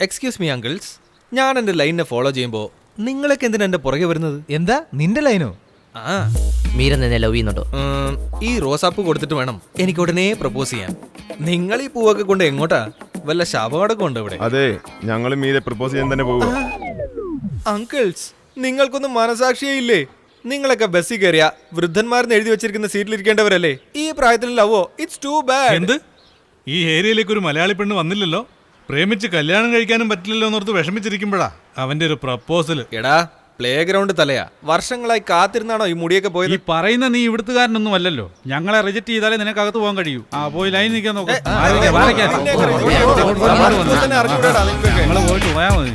Excuse me uncles, ഞാൻ എൻ്റെ ലൈനിനെ ഫോളോ ചെയ്യുമ്പോൾ നിങ്ങളൊക്കെ എന്തിനാ എൻ്റെ പുറകെ വരുന്നത്? എന്താ നിന്റെ ലൈനോ? ആ, മീര നിന്നെ ലവ് ചെയ്യുന്നുണ്ടോ? ഈ റോസാപ്പൂ കൊടുത്തിട്ട് വേണം എനിക്ക് ഉടനെ പ്രപ്പോസ് ചെയ്യാൻ. നിങ്ങൾ ഈ പൂവൊക്കെ കൊണ്ട് എങ്ങോട്ടാ? വല്ല ശവമടക്കം ഉണ്ടോ ഇവിടെ? അതെ, ഞങ്ങൾ മീരെ പ്രപ്പോസ് ചെയ്യാൻ തന്നെ പോകും. അങ്കിൾസ്, നിങ്ങൾക്കൊന്നും മനസാക്ഷിയേ ഇല്ലേ? നിങ്ങളൊക്കെ ബസ്സിൽ കയറിയ വൃദ്ധന്മാരെന്ന് എഴുതി വെച്ചിരിക്കുന്ന സീറ്റിലിരിക്കേണ്ടവരല്ലേ? ഈ പ്രായത്തിൽ ലവോ? It's too bad. എന്ത്? ഈ ഏരിയയിലേക്ക് ഒരു മലയാളി പെണ്ണ് വന്നില്ലല്ലോ, പ്രേമിച്ച് കല്യാണം കഴിക്കാനും പറ്റില്ലല്ലോ എന്നോർത്ത് വിഷമിച്ചിരിക്കുമ്പോഴാ അവന്റെ ഒരു പ്രപ്പോസൽ. എടാ, പ്ലേ ഗ്രൗണ്ട് തലയാ. വർഷങ്ങളായി കാത്തിരുന്നാണോ ഈ മുടിയൊക്കെ പോയത്? ഈ പറയുന്ന നീ ഇവിടുത്തുകാരനൊന്നും അല്ലല്ലോ. ഞങ്ങളെ റിജക്ട് ചെയ്താലേ നിനക്ക് അകത്ത് പോകാൻ കഴിയൂ. ആ, പോയി ലൈൻ നിൽക്കാൻ നോക്കും. ഞങ്ങള് പോയിട്ട് പോയാ മതി.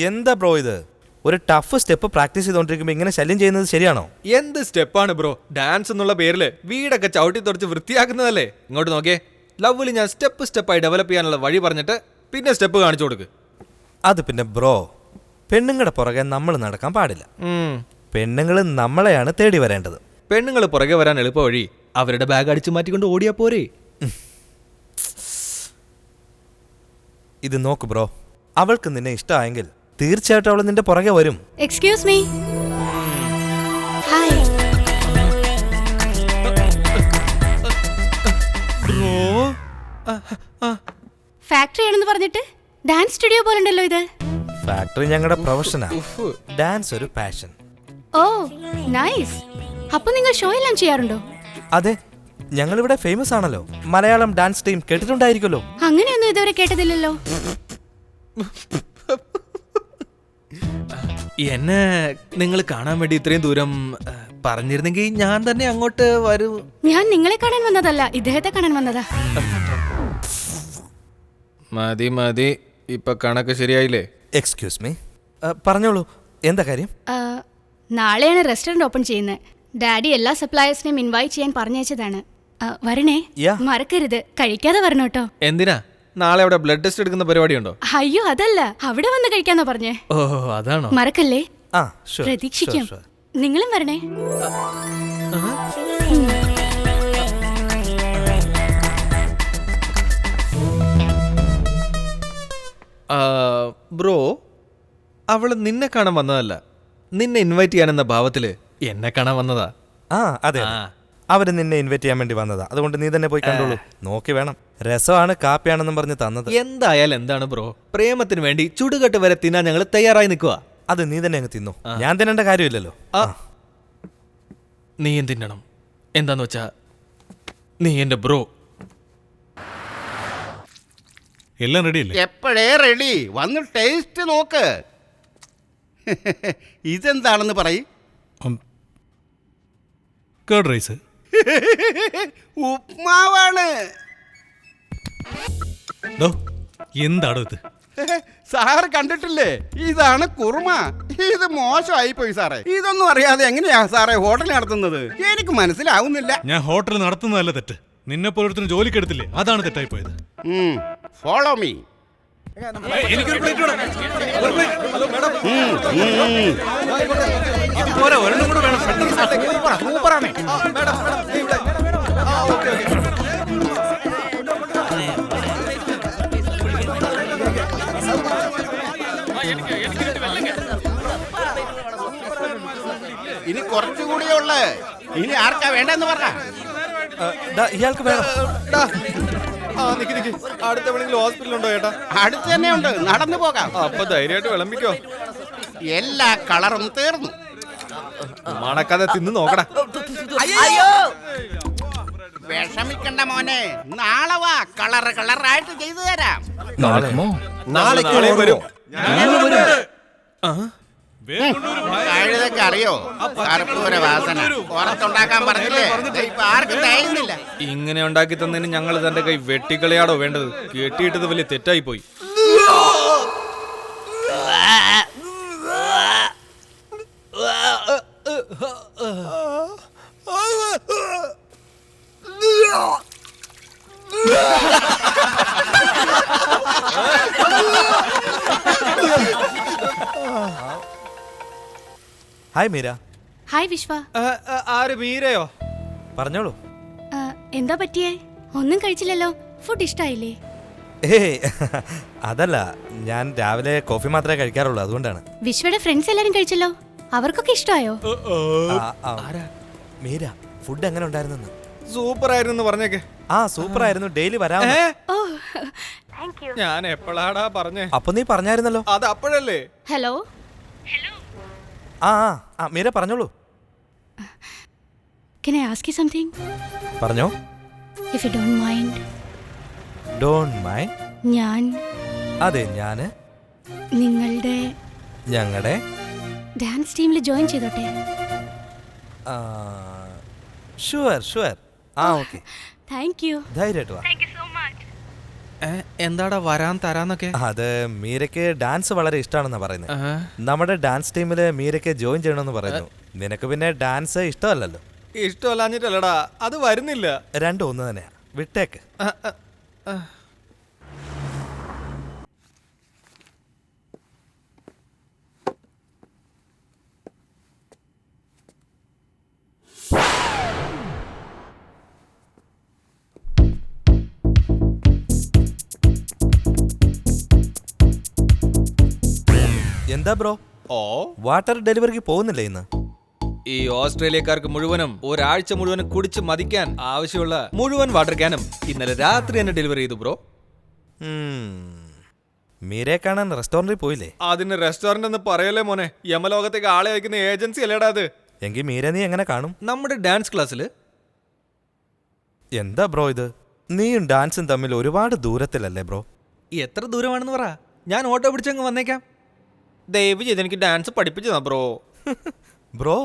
എന്താ ബ്രോ ഇത്? ഒരു ടഫ് സ്റ്റെപ്പ് പ്രാക്ടീസ് ചെയ്തോണ്ടിരിക്കുമ്പോ ഇങ്ങനെ ശല്യം ചെയ്യുന്നത് ശരിയാണോ? എന്ത് സ്റ്റെപ്പാണ് ബ്രോ? ഡാൻസ് എന്നുള്ള പേരില് വീടൊക്കെ ചവിട്ടി തുറച്ച് വൃത്തിയാക്കുന്നതല്ലേ? ഇങ്ങോട്ട് നോക്കേ, ലவ்വിൽ ഞാൻ സ്റ്റെപ്പായി ഡെവലപ്പ് ചെയ്യാനുള്ള വഴി പറഞ്ഞിട്ട് പിന്നെ സ്റ്റെപ്പ് കാണിച്ചു കൊടുക്ക്. അത് പിന്നെ ബ്രോ, പെണ്ണുങ്ങളുടെ പുറകെ നമ്മൾ നടക്കാൻ പാടില്ല. പെണ്ണുങ്ങൾ നമ്മളെയാണ് തേടി വരേണ്ടത്. പെണ്ണുങ്ങൾ പുറകെ വരാൻ എളുപ്പ വഴി അവരുടെ ബാഗ് അടിച്ചു മാറ്റിക്കൊണ്ട് ഓടിയാ പോരെ? ഇത് നോക്ക് ബ്രോ, അവൾക്ക് നിന്നെ ഇഷ്ടമായെങ്കിൽ തീർച്ചയായിട്ടും അവൾ നിന്റെ പുറകെ വരും. Excuse me. Hi. Bro, factory ആണെന്ന് പറഞ്ഞിട്ട് ഡാൻസ് സ്റ്റുഡിയോ പോലെ ഉണ്ടല്ലോ ഇത്. ഫാക്ടറി ഞങ്ങളുടെ പ്രൊഫഷനാ, ഡാൻസ് ഒരു പാഷൻ. Oh nice. അപ്പൊ നിങ്ങൾ ഷോ എല്ലാം ചെയ്യാറുണ്ടോ? അതെ, ഞങ്ങളിവിടെ ഫേമസ് ആണല്ലോ. മലയാളം ഡാൻസ് ടീം കേട്ടിട്ടുണ്ടായിരിക്കുമല്ലോ. അങ്ങനെയൊന്നും ഇതുവരെ കേട്ടതില്ലല്ലോ. എന്നെ നിങ്ങൾ കാണാൻ വേണ്ടി ഇത്രയും ദൂരം പറഞ്ഞിരുന്നെങ്കിൽ ഞാൻ തന്നെ അങ്ങോട്ട് വരൂ. ഞാൻ നിങ്ങളെ കാണാൻ വന്നതല്ല, ഇദ്ദേഹത്തെ കാണാൻ വന്നതാ. മതി, ഇപ്പൊ കണക്ക് ശരിയായില്ലേ? എക്സ്ക്യൂസ് മീ, പറഞ്ഞോളൂ, എന്താ കാര്യം? നാളെയാണ് റെസ്റ്റോറന്റ് ഓപ്പൺ ചെയ്യുന്നത്. ഡാഡി എല്ലാ സപ്ലയേഴ്സിനെയും ഇൻവൈറ്റ് ചെയ്യാൻ പറഞ്ഞയച്ചതാണ്. വരണേ, മറക്കരുത്. കഴിക്കാതെ വരണം കേട്ടോ. എന്തിനാ? നാളെ അവിടെ ബ്ലഡ് ടെസ്റ്റ് എടുക്കുന്ന പരിപാടി ഉണ്ടോ? അയ്യോ അതല്ല, അവിടെ വന്ന് കഴിക്കാന്നാ പറഞ്ഞേ. ഓ, അതാണോ? മറക്കല്ലേ. Sure, പ്രതീക്ഷിക്കാം. sure. നിങ്ങളും വരണേ. ബ്രോ, അവള് നിന്നെ കാണാൻ വന്നതല്ല, നിന്നെ ഇൻവൈറ്റ് ചെയ്യാനെന്ന ഭാവത്തില് എന്നെ കാണാൻ വന്നതാ. അതെ, അവര് നിന്നെ ഇൻവൈറ്റ് ചെയ്യാൻ വേണ്ടി വന്നതാ. അതുകൊണ്ട് നീ തന്നെ പോയി കണ്ടോളൂ. നോക്കി വേണം. രസമാണ്, കാപ്പിയാണെന്നും പറഞ്ഞ് തന്നത്. എന്തായാലും എന്താണ് ബ്രോ, പ്രേമത്തിന് വേണ്ടി ചുടുകെട്ട് വരെ തിന്നാൻ ഞങ്ങൾ തയ്യാറായി നിൽക്കുക. അത് നീ തന്നെ അങ്ങ് തിന്നു, ഞാൻ തിന്നേണ്ട കാര്യമില്ലല്ലോ. നീ തിന്നണം. എന്താന്ന് വെച്ചാ നീ എന്റെ ബ്രോ. എല്ലാം റെഡി അല്ലേ? എപ്പോഴേ റെഡി. വന്ന് ടേസ്റ്റ് നോക്ക്. ഇതെന്താണെന്ന് പറയും. Curd rice. ഉപ്മാവാണ്. എന്താണോ ഇത്? സാറ് കണ്ടിട്ടില്ലേ? ഇതാണ് കുറുമ. ഇത് മോശമായി പോയി സാറേ. ഇതൊന്നും അറിയാതെ എങ്ങനെയാ സാറേ ഹോട്ടൽ നടത്തുന്നത്? എനിക്ക് മനസ്സിലാവുന്നില്ല. ഞാൻ ഹോട്ടൽ നടത്തുന്നതല്ല തെറ്റ്, നിന്നെ പോലൊരുത്തിന് ജോലിക്ക് എടുത്തില്ലേ, അതാണ് തെറ്റായി പോയത്. Follow me. എനിക്കൊരു പ്ലേറ്റ് വേണം. സൂപ്പറാണ്. ഇനി കുറച്ചുകൂടിയേ ഉള്ളു. ഇനി ആർക്കാ വേണ്ടെന്ന് പറഞ്ഞ ഇയാൾക്ക് വേണം. അടുത്ത എവിടെയെങ്കിലും ഹോസ്പിറ്റലുണ്ടോ ചേട്ടാ? അടുത്ത് തന്നെ ഉണ്ട്, നടന്നു പോകാം. അപ്പൊ ധൈര്യമായിട്ട് വിളമ്പിക്കോ. എല്ലാ കളറും തീർന്നു. മണക്കാതെ തിന്ന് നോക്കടാ. വിഷമിക്കണ്ട മോനെ, നാളെ വാ, കളറായിട്ട് ചെയ്തു തരാം. നാളെ വരും. വേഗം കൊണ്ടുവരൂ, ഭായ്. കഴുതൊക്കെ അറിയോ കറുപ്പൂര വാസന പുറത്തുണ്ടാക്കാൻ പറഞ്ഞില്ലേ ദേ ഇപ്പൊ ആർക്കും തയ്യുന്നില്ല. ഇങ്ങനെ ഉണ്ടാക്കി തന്നതിന് ഞങ്ങൾ തന്റെ കൈ വെട്ടിക്കളിയാടോ വേണ്ടത്? കെട്ടിയിട്ടത് വലിയ തെറ്റായി പോയി. ഹായ് മീര. ഹായ് വിശ്വ. ആര് മീരയോ? പറഞ്ഞോളൂ. എന്താ പറ്റിയേ? ഒന്നും കഴിച്ചില്ലല്ലോ. ഫുഡ് ഇഷ്ടായില്ലേ? ഏയ് അതല്ല, ഞാൻ രാവിലെ കോഫി മാത്രമേ കഴിക്കാറുള്ളൂ, അതുകൊണ്ടാണ്. വിശ്വയുടെ ഫ്രണ്ട്സ് എല്ലാരും കഴിച്ചല്ലോ. അവർക്കൊക്കെ ഇഷ്ടമായോ? മീര, ഫുഡ് എങ്ങനെ ഉണ്ടായിരുന്നു? സൂപ്പർ ആയിരുന്നു പറഞ്ഞേക്കെ. സൂപ്പർ ആയിരുന്നു. ഡെയിലി വരാം. ഓ ഞാൻ എപ്പോഴാടാ പറഞ്ഞേ? അപ്പൊ നീ പറഞ്ഞായിരുന്നല്ലോ. അത് അപ്പോഴല്ലേ. ഹലോ. മീര പറഞ്ഞോളൂ. Can I ask you something? പറഞ്ഞോ. If you don't mind. Don't mind? ഞാൻ അതെ, ഞാന് ഞങ്ങളുടെ ഡാൻസ് ടീമിൽ ജോയിൻ ചെയ്തോട്ടെ? ഷുവർ. ഓക്കെ. Thank you. ധൈര്യമായിട്ട് വാ. എന്താടാ വരാൻ തരാന്നൊക്കെ? അത് മീരയ്ക്ക് ഡാൻസ് വളരെ ഇഷ്ടമാണെന്നാ പറയുന്നത്. നമ്മുടെ ഡാൻസ് ടീമില് മീരയ്ക്ക് ജോയിൻ ചെയ്യണമെന്ന് പറയുന്നു. നിനക്ക് പിന്നെ ഡാൻസ് ഇഷ്ടമല്ലല്ലോ. ഇഷ്ടമല്ലാഞ്ഞിട്ടല്ലടാ, അത് വരുന്നില്ല. രണ്ടും ഒന്ന് തന്നെയാ. വിട്ടേക്ക്. എന്താ ബ്രോ, വാട്ടർ ഡെലിവറിക്ക് പോകുന്നില്ലേ ഇന്ന്? ഈ ഓസ്ട്രേലിയക്കാർക്ക് മുഴുവനും ഒരാഴ്ച മുഴുവനും കുടിച്ച് മതിക്കാൻ ആവശ്യമുള്ള മുഴുവൻ വാട്ടർ ക്യാനും ഇന്നലെ രാത്രി തന്നെ ഡെലിവറി ചെയ്തു ബ്രോ. മീരയെ കാണാൻ റെസ്റ്റോറന്റിൽ പോയില്ലേ? അതിന് റെസ്റ്റോറന്റ് എന്ന് പറയല്ലേ മോനെ, യമലോകത്തേക്ക് ആളെ അയക്കുന്ന ഏജൻസി അല്ലേടാ അത്. എങ്കിൽ മീര നീ എങ്ങനെ കാണും? നമ്മുടെ ഡാൻസ് ക്ലാസ്സിൽ. എന്താ ബ്രോ ഇത്? നീയും ഡാൻസും തമ്മിൽ ഒരുപാട് ദൂരത്തിലല്ലേ ബ്രോ? എത്ര ദൂരമാണെന്ന് പറ, ഞാൻ ഓട്ടോ പിടിച്ചങ്ങ് വന്നേക്കാം. ദയവ് ചെയ്ത് എനിക്ക് ഡാൻസ് പഠിപ്പിച്ചതാ ബ്രോ. ബ്രോ,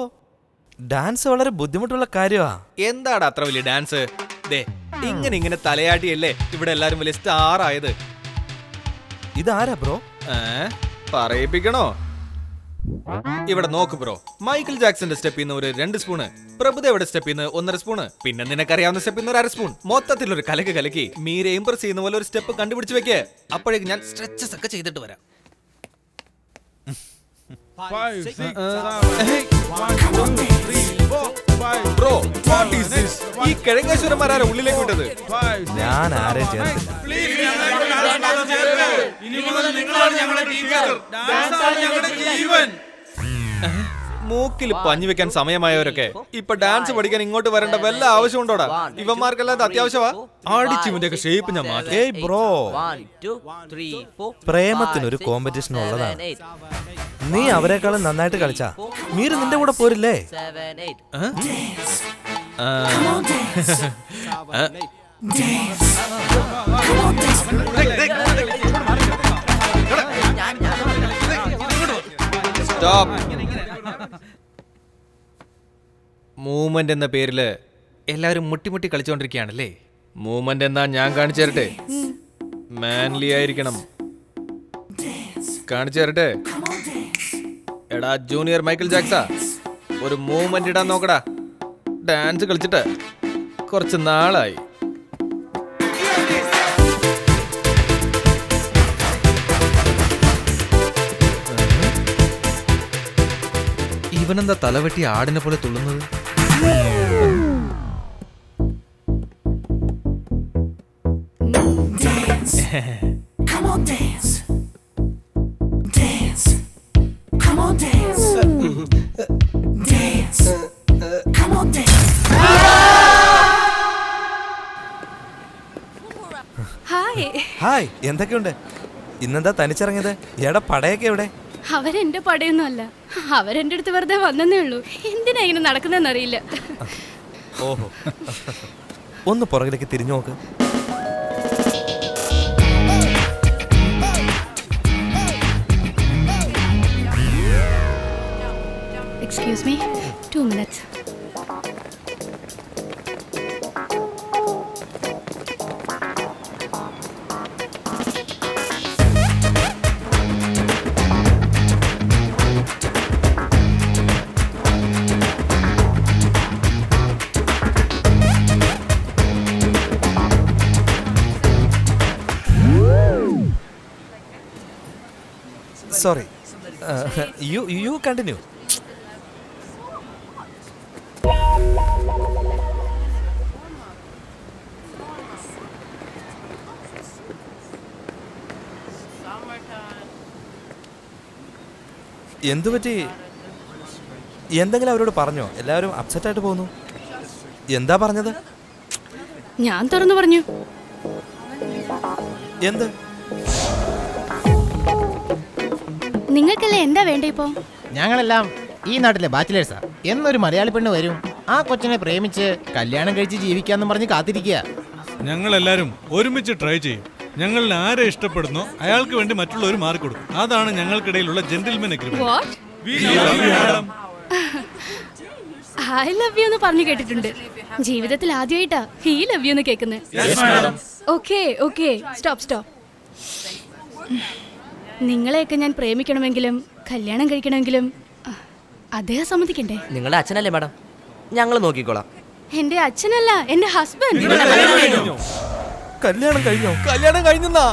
ഡാൻസ് വളരെ ബുദ്ധിമുട്ടുള്ള കാര്യമാ. എന്താടാ അത്ര വലിയ ഡാൻസ്? ദേ ഇങ്ങനെ തലയാട്ടിയല്ലേ ഇവിടെ എല്ലാരും വലിയ സ്റ്റാർ ആയത്. ഇതാരാ ബ്രോ? പറയിപ്പിക്കണോ? ഇവിടെ നോക്ക് ബ്രോ, മൈക്കിൾ ജാക്സന്റെ സ്റ്റെപ്പിൽ നിന്ന് ഒരു 2 സ്പൂണ്, പ്രഭുദേവയുടെ സ്റ്റെപ്പിൽ നിന്ന് 1.5 സ്പൂണ്, പിന്നെ നിനക്കറിയാവുന്ന സ്റ്റെപ്പിൽ നിന്ന് 1/2 സ്പൂൺ, മൊത്തത്തിൽ ഒരു കലക്കി മീരെ ഇംപ്രസ് ചെയ്യുന്ന പോലെ ഒരു സ്റ്റെപ്പ് കണ്ടുപിടിച്ച് വെക്കേ. അപ്പോഴേക്ക് ഞാൻ സ്ട്രെച്ചസ് ഒക്കെ ചെയ്തിട്ട് വരാം. Bro, what is this? ഈ കിഴങ്ങേശ്വരന്മാരാരെ ഉള്ളിലേക്ക് വിട്ടത്? ഞാൻ ആരെയും ചേർത്തില്ല. മൂക്കിൽ പഞ്ഞു വെക്കാൻ സമയമായവരൊക്കെ ഇപ്പൊ ഡാൻസ് പഠിക്കാൻ ഇങ്ങോട്ട് വരേണ്ട വല്ല ആവശ്യമുണ്ടോടാ? ഇവന്മാർക്കെല്ലാം അത്യാവശ്യമാ. ആടിച്ചിവിന്റെ ഒക്കെ ഷേപ്പ് ഞാൻ മാറ്റി. ഏയ് ബ്രോ, പ്രേമത്തിനൊരു കോമ്പറ്റീഷൻ ഉള്ളതാണ്. നീ അവരെക്കാളും നന്നായിട്ട് കളിച്ചാ മീര നിന്റെ കൂടെ പോരില്ലേ? മൂവ്മെന്റ് എന്ന പേരില് എല്ലാവരും മുട്ടി കളിച്ചോണ്ടിരിക്കുകയാണല്ലേ. മൂവ്മെന്റ് എന്നാ ഞാൻ കാണിച്ചു തരട്ടെ. മാൻലി ആയിരിക്കണം. കാണിച്ചു തരട്ടെ. എടാ ജൂനിയർ മൈക്കിൾ ജാക്സാ, ഒരു മൂവ്മെന്റ് ഇടാൻ നോക്കടാ. ഡാൻസ് കളിച്ചിട്ട് കുറച്ച് നാളായി. ഇവനെന്താ തലവെട്ടി ആടിനെ പോലെ തുള്ളുന്നത്? ഹായ്, എന്തൊക്കെയുണ്ട്? ഇന്നെന്താ തനിച്ചിറങ്ങിയത്? എടാ പടയൊക്കെ എവിടെ? അവരെന്റെ പടയൊന്നും അല്ല, അവരെന്റെ അടുത്ത് വെറുതെ വന്നേ ഉള്ളൂ. എന്തിനാ ഇങ്ങനെ നടക്കുന്നറിയില്ല. ഓഹോ, ഒന്ന് പുറകിലേക്ക് തിരിഞ്ഞു നോക്ക്. Excuse me 2 minutes. Sorry, you continue. എന്തു പറ്റി? എന്തെങ്കിലും അവരോട് പറഞ്ഞോ? എല്ലാവരും അപ്സെറ്റ് ആയിട്ട് പോകുന്നു. എന്താ പറഞ്ഞത്? ഞാൻ തുറന്നു പറഞ്ഞു. എന്ത്? നിങ്ങൾക്കല്ലേ എന്താ വേണ്ട ഇപ്പോ? ഞങ്ങളെല്ലാം ഈ നാട്ടിലെ ബാച്ചിലേഴ്സാ. എന്നൊരു മലയാളി പെണ്ണ് വരും, ആ കൊച്ചിനെ പ്രേമിച്ച് കല്യാണം കഴിച്ച് ജീവിക്കാന്നും പറഞ്ഞ് കാത്തിരിക്കുക. ഞങ്ങളെല്ലാരും ഒരുമിച്ച് ട്രൈ ചെയ്യും. ഞങ്ങളിൽ ആരെ ഇഷ്ടപ്പെടുന്നോ അയാൾക്ക് വേണ്ടി മറ്റുള്ളവർ മാറിക്കൊടുക്കും. അതാണ് ഞങ്ങൾക്കിടയിലുള്ള gentlemen agreement. What? I love you എന്ന് പറഞ്ഞു കേട്ടിട്ടുണ്ട്. ജീവിതത്തിൽ ആദ്യമായിട്ടാ he love you എന്ന് കേൾക്കുന്നത്. Okay stop. നിങ്ങളെയൊക്കെ ഞാൻ പ്രേമിക്കണമെങ്കിലും കല്യാണം കഴിക്കണമെങ്കിലും അദ്ദേഹം സമ്മതിക്കണ്ടേ? നിങ്ങളുടെ അച്ഛനല്ലേ മാഡം, ഞങ്ങൾ നോക്കിക്കോളാം. എന്റെ അച്ഛനല്ല, എന്റെ ഹസ്ബൻഡ്. കല്യാണം കഴിഞ്ഞോ? കല്യാണം കഴിഞ്ഞെന്നാ?